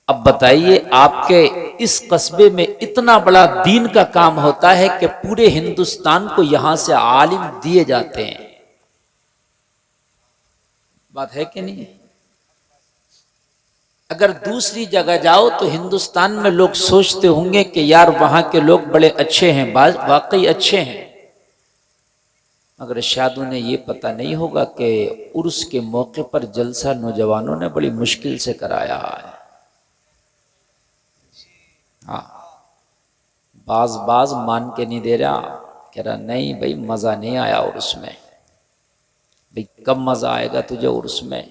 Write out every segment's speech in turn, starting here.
अब बताइए, आपके इस कस्बे में इतना बड़ा दीन का काम होता है कि पूरे हिंदुस्तान को यहां से आलिम दिए जाते हैं। बात है कि नहीं? अगर दूसरी जगह जाओ तो हिंदुस्तान में लोग सोचते होंगे कि यार वहां के लोग बड़े अच्छे हैं, वाकई अच्छे हैं, मगर शायद उन्हें ये पता नहीं होगा कि उर्स के मौके पर जलसा नौजवानों ने बड़ी मुश्किल से कराया है। हाँ, बाज मान के नहीं दे रहा, कह रहा नहीं भाई मजा नहीं आया उर्स में। भाई कब मजा आएगा तुझे उर्स में?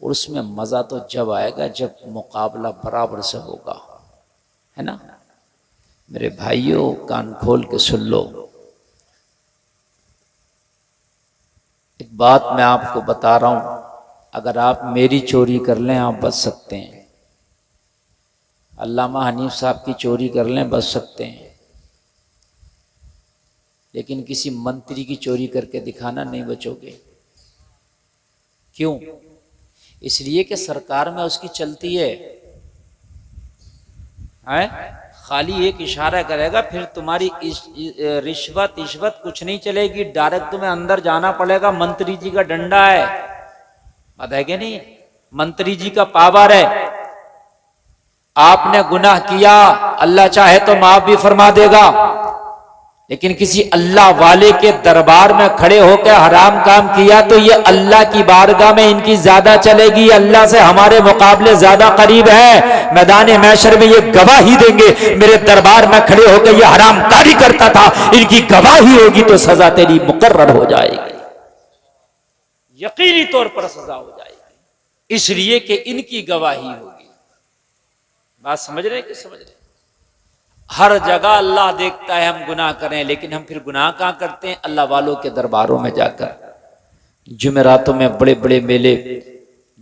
उर्स में मजा तो जब आएगा जब मुकाबला बराबर से होगा, है ना? मेरे भाइयों, कान खोल के सुन लो, एक बात मैं आपको बता रहा हूं, अगर आप मेरी चोरी कर लें आप बच सकते हैं, अल्लामा हनीफ साहब की चोरी कर लें बच सकते हैं, लेकिन किसी मंत्री की चोरी करके दिखाना नहीं बचोगे। क्यों? इसलिए कि सरकार में उसकी चलती है, खाली एक इशारा करेगा, फिर तुम्हारी रिश्वत कुछ नहीं चलेगी, डायरेक्ट तुम्हें अंदर जाना पड़ेगा। मंत्री जी का डंडा है, पता है कि नहीं? मंत्री जी का पावर है। आपने गुनाह किया, अल्लाह चाहे तो माफ भी फरमा देगा, लेकिन किसी अल्लाह वाले के दरबार में खड़े होकर हराम काम किया तो ये अल्लाह की बारगाह में इनकी ज्यादा चलेगी, अल्लाह से हमारे मुकाबले ज्यादा करीब है। मैदान महशर में ये गवाही देंगे, मेरे दरबार में खड़े होकर ये हराम कारी करता था, इनकी गवाही होगी तो सजा तेरी मुकर्रर हो जाएगी, यकीनी तौर पर सजा हो जाएगी, इसलिए कि इनकी गवाही होगी। बात समझ रहे कि समझ रहे? हर जगह अल्लाह देखता है हम गुनाह करें, लेकिन हम फिर गुनाह कहां करते हैं? अल्लाह वालों के दरबारों में जाकर। जुमेरातों में बड़े बड़े मेले,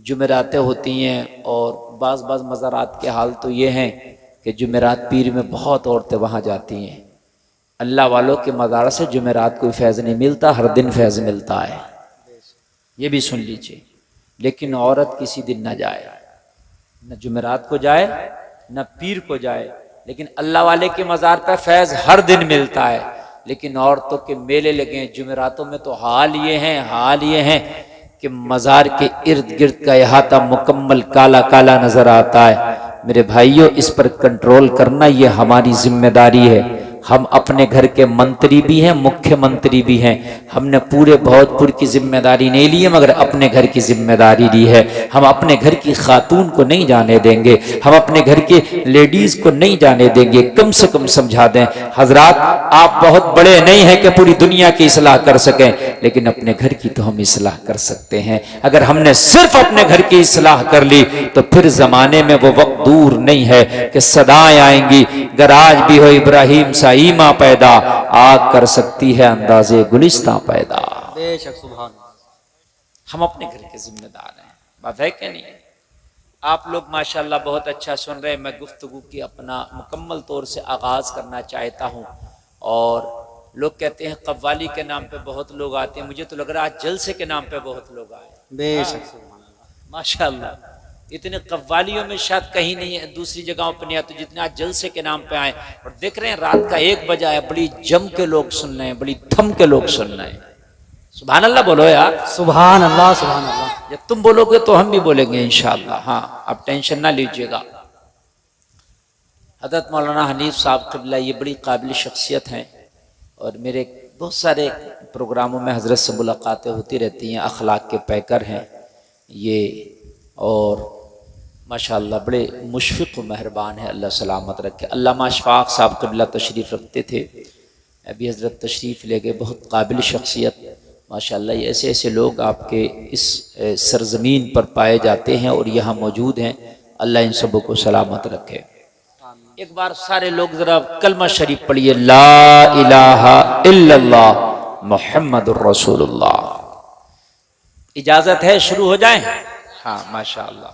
जुमेरातें होती हैं, और बाज मज़ारात के हाल तो ये हैं कि जुमेरात पीर में बहुत औरतें वहां जाती हैं। अल्लाह वालों के मज़ार से जुमेरात कोई फैज़ नहीं मिलता, हर दिन फैज़ मिलता है, ये भी सुन लीजिए। लेकिन औरत किसी दिन ना जाए, न जुमेरात को जाए न पीर को जाए, लेकिन अल्लाह वाले के मज़ार पर फैज़ हर दिन मिलता है। लेकिन औरतों के मेले लगे जुमेरातों में, तो हाल ये हैं कि मज़ार के इर्द गिर्द का अहाता मुकम्मल काला काला नजर आता है। मेरे भाइयों, इस पर कंट्रोल करना ये हमारी जिम्मेदारी है। हम अपने घर के मंत्री भी हैं, मुख्यमंत्री भी हैं। हमने पूरे भोजपुर की जिम्मेदारी नहीं ली है, मगर अपने घर की जिम्मेदारी ली है। हम अपने घर की खातून को नहीं जाने देंगे, हम अपने घर के लेडीज को नहीं जाने देंगे। कम से कम समझा दें, हजरात आप बहुत बड़े नहीं हैं कि पूरी दुनिया की इस्लाह कर सकें, लेकिन अपने घर की तो हम इस्लाह कर सकते हैं। अगर हमने सिर्फ अपने घर की इस्लाह कर ली तो फिर जमाने में वो वक्त दूर नहीं है कि सदाएं आएंगी, गराज भी हो इब्राहिम सा ईमा पैदा, आग कर सकती है अंदाजे गुलिस्तां पैदा। बेशक सुभान। हम अपने घर के जिम्मेदार हैं, बात है कि नहीं? आप लोग माशाल्लाह बहुत अच्छा सुन रहे हैं। मैं गुफ्तगू की अपना मुकम्मल तौर से आगाज करना चाहता हूँ। और लोग कहते हैं कव्वाली के नाम पे बहुत लोग आते हैं, मुझे तो लग रहा है आज जलसे के नाम पे बहुत लोग आए। बेशक सुभान माशाल्लाह, इतने कव्वालियों में शायद कहीं नहीं है, दूसरी जगहों पर नहीं आते जितने आज जलसे के नाम पे आए। और देख रहे हैं रात का 1 बजा है, बड़ी जम के लोग सुन रहे हैं, बड़ी थम के लोग सुन रहे हैं। सुभान अल्लाह बोलो यार, सुभान अल्लाह सुभान अल्लाह। जब तुम बोलोगे तो हम भी बोलेंगे इंशाअल्लाह। हाँ, आप टेंशन ना लीजिएगा। हज़रत मौलाना हनीफ साहब क़िबला ये बड़ी काबिल शख्सियत हैं, और मेरे बहुत सारे प्रोग्रामों में हज़रत से मुलाकातें होती रहती हैं। अखलाक के पैकर हैं ये, और माशाअल्लाह बड़े मुशफ़िक़ व मेहरबान है, अल्लाह सलामत रखे। अल्लामा अशफ़ाक़ साहब क़िबला तशरीफ़ रखते थे, अभी हज़रत तशरीफ़ ले गए। बहुत काबिल शख्सियत माशाअल्लाह। ये ऐसे ऐसे लोग आपके इस सरज़मीन पर पाए जाते हैं और यहाँ मौजूद हैं। अल्लाह इन सबों को सलामत रखे। एक बार सारे लोग ज़रा कलमा शरीफ पढ़िए, ला इलाहा इल्लल्लाह मुहम्मदुर रसूलुल्लाह। इजाज़त है शुरू हो जाए? हाँ माशाअल्लाह।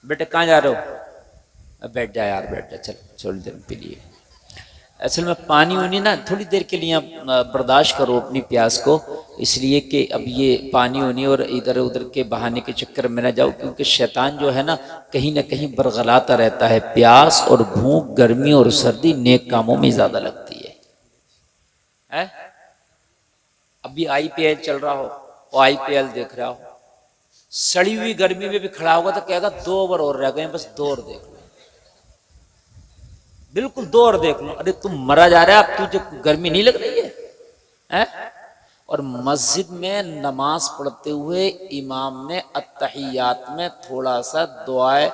बेटे कहाँ जा रहे हो? बैठ जा यार, बैठ जा, चल थोड़ी देर पी लिए। असल में पानी उनी ना थोड़ी देर के लिए आप बर्दाश्त करो अपनी प्यास को, इसलिए कि अब ये पानी उनी और इधर उधर के बहाने के चक्कर में ना जाओ, क्योंकि शैतान जो है ना कहीं बरगलाता रहता है। प्यास और भूख, गर्मी और सर्दी नेक कामों में ज्यादा लगती है? अभी IPL चल रहा हो और IPL देख रहा हो, सड़ी हुई गर्मी में भी खड़ा होगा तो कहेगा 2 ओवर और रह गए, बस 2 और देख लो, बिल्कुल 2 और देख लो। अरे तुम मरा जा रहा है, अब तुझे गर्मी नहीं लग रही है? और मस्जिद में नमाज पढ़ते हुए इमाम ने अत्तहियात में थोड़ा सा दुआए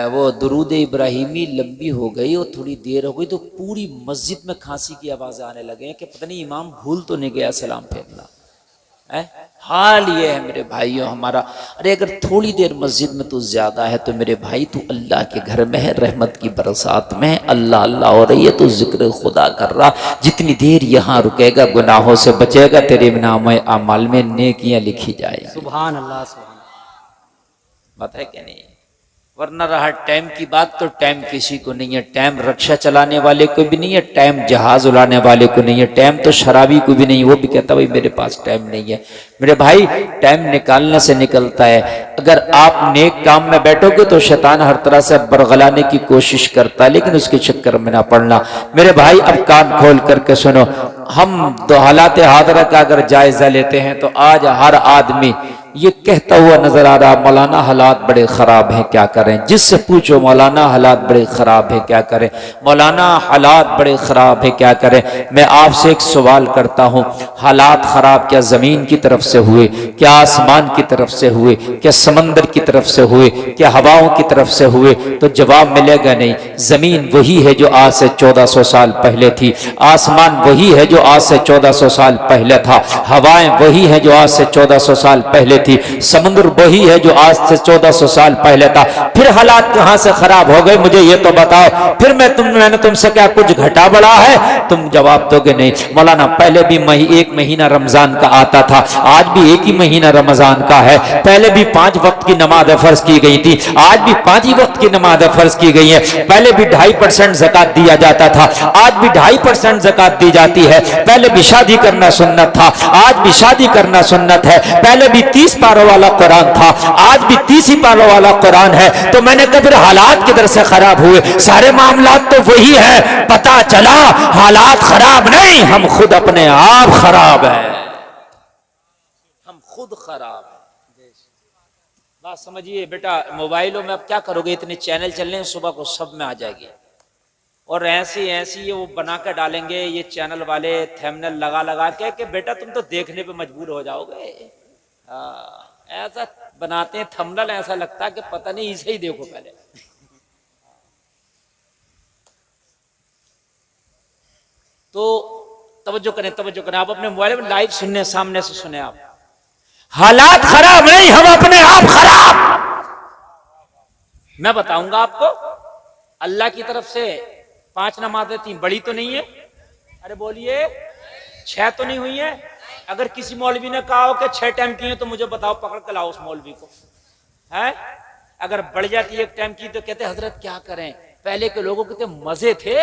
वो दुरूद इब्राहिमी लंबी हो गई और थोड़ी देर हो गई तो पूरी मस्जिद में खांसी की आवाज़ आने लगे कि पता नहीं इमाम भूल तो नहीं गया सलाम फेरना। हाल ये है मेरे भाइयों हमारा। अरे अगर थोड़ी देर मस्जिद में तू ज्यादा है तो मेरे भाई तू अल्लाह के घर में है, रहमत की बरसात में है, अल्लाह अल्लाह हो रही है, तो जिक्र खुदा कर रहा। जितनी देर यहाँ रुकेगा गुनाहों से बचेगा, तेरे नाम अमाल में नेकियां लिखी जाएगी। सुभान अल्लाह सुभान अल्लाह। बात है क्या नहीं? वरना रहा टाइम की बात तो टाइम किसी को नहीं है। टाइम रक्षा चलाने वाले को भी नहीं है, टाइम जहाज उड़ाने वाले को नहीं है, टाइम तो शराबी को भी नहीं। वो भी कहता भाई मेरे पास टाइम नहीं है। मेरे भाई टाइम निकालने से निकलता है। अगर आप नेक काम में बैठोगे तो शैतान हर तरह से बरगलाने की कोशिश करता है, लेकिन उसके चक्कर में ना पड़ना। मेरे भाई अब कान खोल करके सुनो, हम तो हालात हादरा का अगर जायजा लेते हैं तो आज हर आदमी ये कहता हुआ नजर आ रहा, मौलाना हालात बड़े खराब हैं क्या करें। जिससे पूछो मौलाना हालात बड़े खराब हैं क्या करें, मौलाना हालात बड़े खराब हैं क्या करें। मैं आपसे एक सवाल करता हूँ, हालात खराब क्या जमीन की तरफ से हुए, क्या आसमान की तरफ से हुए, क्या समंदर की तरफ से हुए, क्या हवाओं की तरफ से हुए? तो जवाब मिलेगा नहीं। जमीन वही है जो आज से 1400 साल पहले थी, आसमान वही है जो आज से 1400 साल पहले था, हवाएं वही है जो आज से 1400 साल पहले थी, समुद्र वही है जो आज से 1400 साल पहले था। फिर हालात कहां से खराब हो गए मुझे ये तो बताओ। फिर मैंने तुमसे क्या कुछ घटा बढ़ा है? तुम जवाब दोगे नहीं। मौलाना पहले भी एक महीना रमजान का आता था, आज भी एक ही महीना रमजान का है। पहले भी 5 वक्त की नमाज फर्ज की गई थी, आज भी 5 ही वक्त की नमाज फर्ज की गई है। पहले भी 2.5% ज़कात दिया जाता था, आज भी 2.5% ज़कात दी जाती है। पहले भी शादी करना सुन्नत था, आज भी शादी करना सुन्नत है। पहले भी 30 पारों वाला कुरान था, आज भी 30 ही पारों वाला कुरान है। तो मैंने कहा फिर हालात किधर से खराब हुए? सारे मामलात तो वही है। पता चला हालात खराब नहीं, हम खुद अपने आप खराब है, हम खुद खराब है। बात समझिए बेटा। मोबाइलों में अब क्या करोगे, इतने चैनल चल रहे हैं, सुबह को सब में आ जाएगी। और ऐसी ये वो बना कर डालेंगे ये चैनल वाले थंबनेल लगा लगा के कि बेटा तुम तो देखने पे मजबूर हो जाओगे। ऐसा बनाते हैं थंबनेल, ऐसा लगता है कि पता नहीं इसे ही देखो पहले। तो तवज्जो करें आप अपने मोबाइल में लाइव सुनने, सामने से सुने आप। हालात खराब नहीं, हम अपने आप खराब। मैं बताऊंगा आपको, अल्लाह की तरफ से 5 नमाजें थी, बड़ी तो नहीं है? अरे बोलिए 6 तो नहीं हुई है? अगर किसी मौलवी ने कहा हो कि 6 टाइम की है तो मुझे बताओ, पकड़ के लाओ उस मौलवी को। है अगर बढ़ जाती 1 टाइम की तो कहते हजरत क्या करें, पहले के लोगों के मजे थे,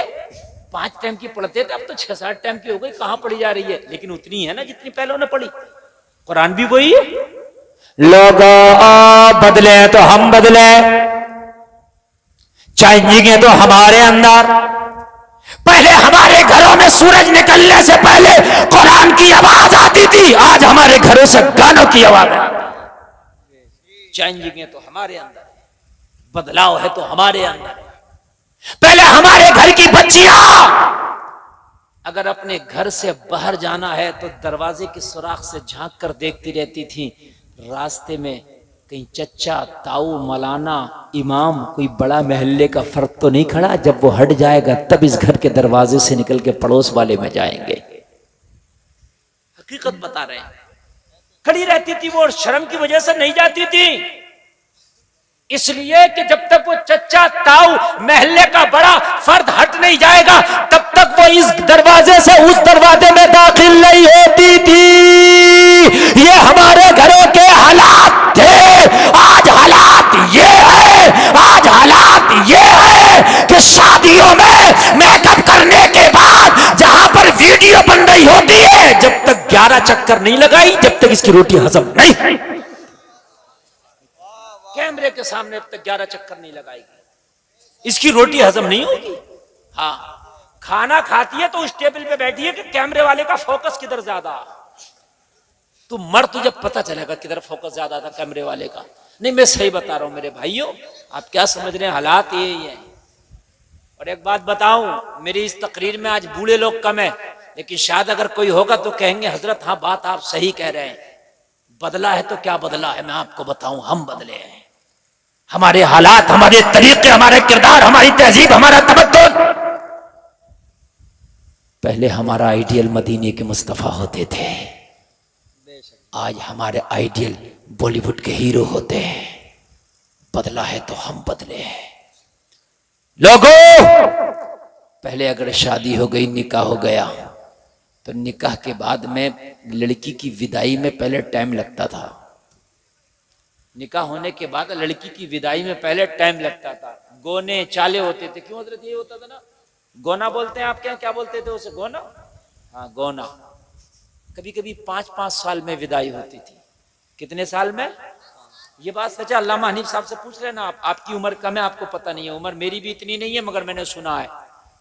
5 टाइम की पढ़ते थे, अब तो 6-7 टाइम की हो गई, कहां पढ़ी जा रही है? लेकिन उतनी है ना जितनी पहले उन्होंने पढ़ी। कुरान भी वही है। लोग बदले तो हम बदले, चेंजिंग तो हमारे अंदर। पहले हमारे घरों में सूरज निकलने से पहले कुरान की आवाज आती थी, आज हमारे घरों से गानों की आवाज आती है। चेंजिंग तो हमारे अंदर, बदलाव है तो हमारे अंदर। पहले हमारे घर की बच्चियां अगर अपने घर से बाहर जाना है तो दरवाजे की सुराख से झांक कर देखती रहती थी, रास्ते में कहीं चच्चा, ताऊ, मौलाना, इमाम, कोई बड़ा महल्ले का फर्क तो नहीं खड़ा। जब वो हट जाएगा तब इस घर के दरवाजे से निकल के पड़ोस वाले में जाएंगे। हकीकत बता रहे हैं। खड़ी रहती थी वो, और शर्म की वजह से नहीं जाती थी, इसलिए कि जब तक वो चच्चा, ताऊ, महल्ले का बड़ा फर्द हट नहीं जाएगा तब तक वो इस दरवाजे से उस दरवाजे में दाखिल नहीं होती थी। ये हमारे घरों के हालात थे। आज हालात ये है, आज हालात ये है कि शादियों में मेकअप करने के बाद जब तक 11 चक्कर नहीं लगाई, जब तक इसकी रोटी हजम नहीं। कैमरे के सामने अब तक 11 चक्कर नहीं लगाएगी, इसकी रोटी हजम नहीं होगी। हाँ, खाना खाती है तो उस टेबल पे बैठी है कि कैमरे वाले का फोकस किधर ज्यादा। तू मर, तुझे पता चलेगा किधर फोकस ज्यादा था कैमरे वाले का। नहीं, मैं सही बता रहा हूं मेरे भाइयों, आप क्या समझ रहे हैं, हालात ये ही है। और एक बात बताऊं, मेरी इस तकरीर में आज बूढ़े लोग कम है, लेकिन शायद अगर कोई होगा तो कहेंगे हजरत हाँ बात आप सही कह रहे हैं, बदला है तो क्या बदला है। मैं आपको बताऊं, हम बदले हैं। हमारे हालात, हमारे तरीके, हमारे किरदार, हमारी तहजीब, हमारा तबद्दुल। पहले हमारा आइडियल मदीने के मुस्तफा होते थे, आज हमारे आइडियल बॉलीवुड के हीरो होते हैं। बदला है तो हम बदले हैं। लोगों, पहले अगर शादी हो गई, निकाह हो गया, तो निकाह के बाद में लड़की की विदाई में पहले टाइम लगता था। निकाह होने के बाद लड़की की विदाई में पहले टाइम लगता था। गोने चाले होते थे। क्यों हजरत, ये होता था ना, गोना बोलते हैं आप क्या बोलते थे उसे, गोना? हाँ, गोना। कभी कभी 5-5 साल में विदाई होती थी। कितने साल में? ये बात सच है। अल्लामा हनीफ साहब से पूछ लेना आप, आपकी उम्र कम है, आपको पता नहीं है। उम्र मेरी भी इतनी नहीं है, मगर मैंने सुना है।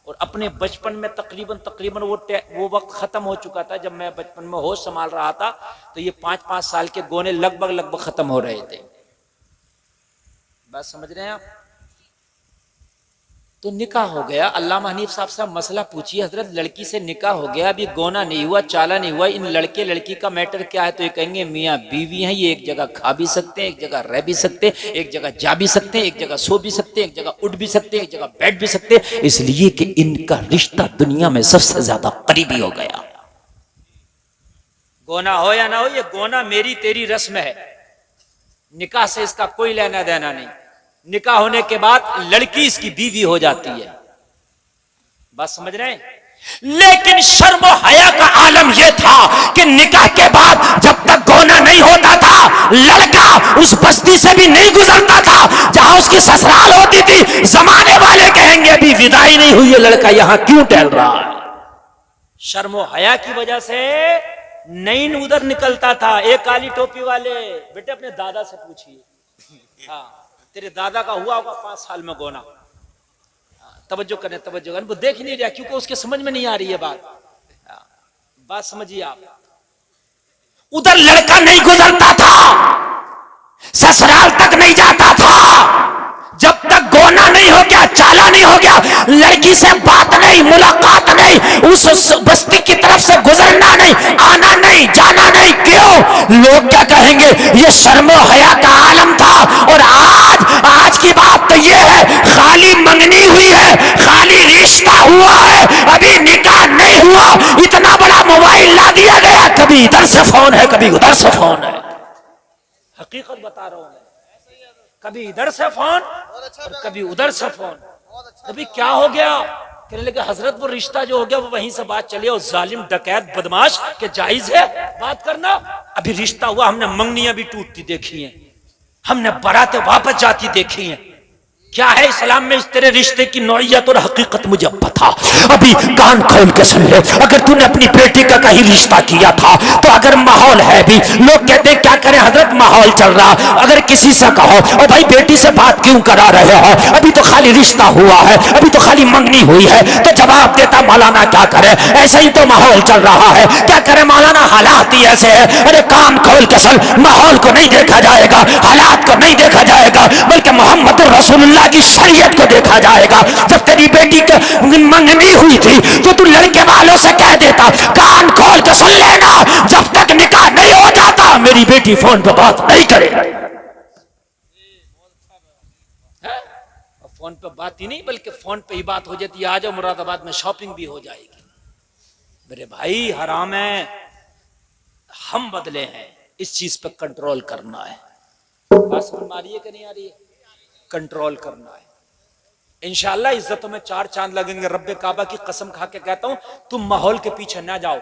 और अपने बचपन में तकरीबन वो वक्त खत्म हो चुका था जब मैं बचपन में होश संभाल रहा था, तो ये 5-5 साल के गोने लगभग खत्म हो रहे थे। बात समझ रहे हैं आप? तो निकाह हो गया। अल्लामा हनीफ साहब से मसला पूछिए, हजरत लड़की से निकाह हो गया, अभी गोना नहीं हुआ, चाला नहीं हुआ, इन लड़के लड़की का मैटर क्या है? तो ये कहेंगे मियाँ बीवी हैं, ये एक जगह खा भी सकते हैं, एक जगह रह भी सकते हैं, एक जगह जा भी सकते हैं, एक जगह सो भी सकते हैं, एक जगह उठ भी सकते हैं, एक जगह बैठ भी सकते हैं, इसलिए कि इनका रिश्ता दुनिया में सबसे ज्यादा करीबी हो गया। गोना हो या ना हो, ये गोना मेरी तेरी रस्म है, निकाह से इसका कोई लेना देना नहीं। निकाह होने के बाद लड़की इसकी बीवी हो जाती है। बात समझ रहे हैं? लेकिन शर्म और हया का आलम यह था कि निकाह के बाद जब तक गोना नहीं होता था, लड़का उस बस्ती से भी नहीं गुजरता था जहां उसकी ससुराल होती थी। जमाने वाले कहेंगे अभी विदाई नहीं हुई है, लड़का यहां क्यों टहल रहा है? शर्म और हया की वजह से नहीं उधर निकलता था। एक काली टोपी वाले, बेटे अपने दादा से पूछिए, हाँ तेरे दादा का हुआ होगा 5 साल में गोना। तवज्जो करें, तवज्जो करें, वो देख ही नहीं रहा क्योंकि उसके समझ में नहीं आ रही है बात समझिए आप। उधर लड़का नहीं गुजरता था, ससुराल तक नहीं जाता था, जब तक गोना नहीं हो गया, चाला नहीं हो गया, लड़की से बात नहीं, मुलाकात नहीं, उस बस्ती की तरफ से गुजरना नहीं, आना नहीं, जाना नहीं। क्यों? लोग क्या कहेंगे? ये शर्म और हया का आलम था। और आज की बात तो ये है, खाली मंगनी हुई है, खाली रिश्ता हुआ है, अभी निकाह नहीं हुआ। इतना बड़ा मोबाइल ला दिया गया, कभी इधर से फोन है, कभी उधर से फोन है। हकीकत बता रहा हूं मैं, कभी इधर से फोन और कभी उधर से फोन। अभी क्या हो गया? कहने लगे हजरत वो रिश्ता जो हो गया वो वहीं से बात चली, और जालिम डकैत बदमाश के जायज है बात करना। अभी रिश्ता हुआ, हमने मंगनियां भी टूटती देखी हैं, हमने बारातें वापस जाती देखी हैं। क्या है इस्लाम में इस तेरे रिश्ते की नौइयत और हकीकत मुझे पता। अभी कान खोल के सुन ले, अगर तूने अपनी बेटी का कहीं रिश्ता किया था तो अगर माहौल है भी, लोग कहते हैं क्या करें हजरत माहौल चल रहा, अगर किसी से कहो और भाई बेटी से बात क्यों करा रहे हो, अभी तो खाली रिश्ता हुआ है, अभी तो खाली मंगनी हुई है, तो जवाब देता मौलाना क्या करे, ऐसा ही तो माहौल चल रहा है, क्या करे मौलाना, हालात ही ऐसे है। अरे कान खोल के सुन, माहौल को नहीं देखा जाएगा, हालात को नहीं देखा जाएगा, बल्कि मोहम्मद रसूलुल्लाह की शरीयत को देखा जाएगा। जब तेरी बेटी के मंगनी हुई थी तो तू लड़के वालों से कह देता, कान खोल के सुन लेना, जब तक निकाह नहीं हो जाता मेरी बेटी फोन पे बात नहीं करे। फोन पे बात ही नहीं, बल्कि फोन पे ही बात हो जाती है, आ जाओ मुरादाबाद में शॉपिंग भी हो जाएगी। मेरे भाई हराम है, हम बदले हैं, इस चीज पे कंट्रोल करना है। बात समझ आ रही है कि नहीं आ रही है? कंट्रोल करना है। इंशाअल्लाह इज्जतों में 4 चांद लगेंगे। रब्बे काबा की कसम खा के कहता हूं, तुम माहौल के पीछे ना जाओ।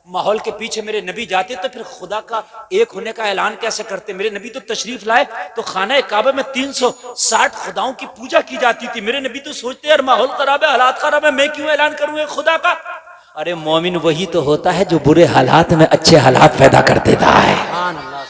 माहौल के पीछे मेरे नबी जाते तो फिर खुदा का एक होने का ऐलान कैसे करते? मेरे नबी तो तशरीफ लाए तो खाना काबा में 360 खुदाओं की पूजा की जाती थी। मेरे नबी तो सोचते यार माहौल खराब है, हालात खराब है, मैं क्यों ऐलान करूं खुदा का? अरे मोमिन वही तो होता है जो बुरे हालात में अच्छे हालात पैदा कर देता है। सुभान अल्लाह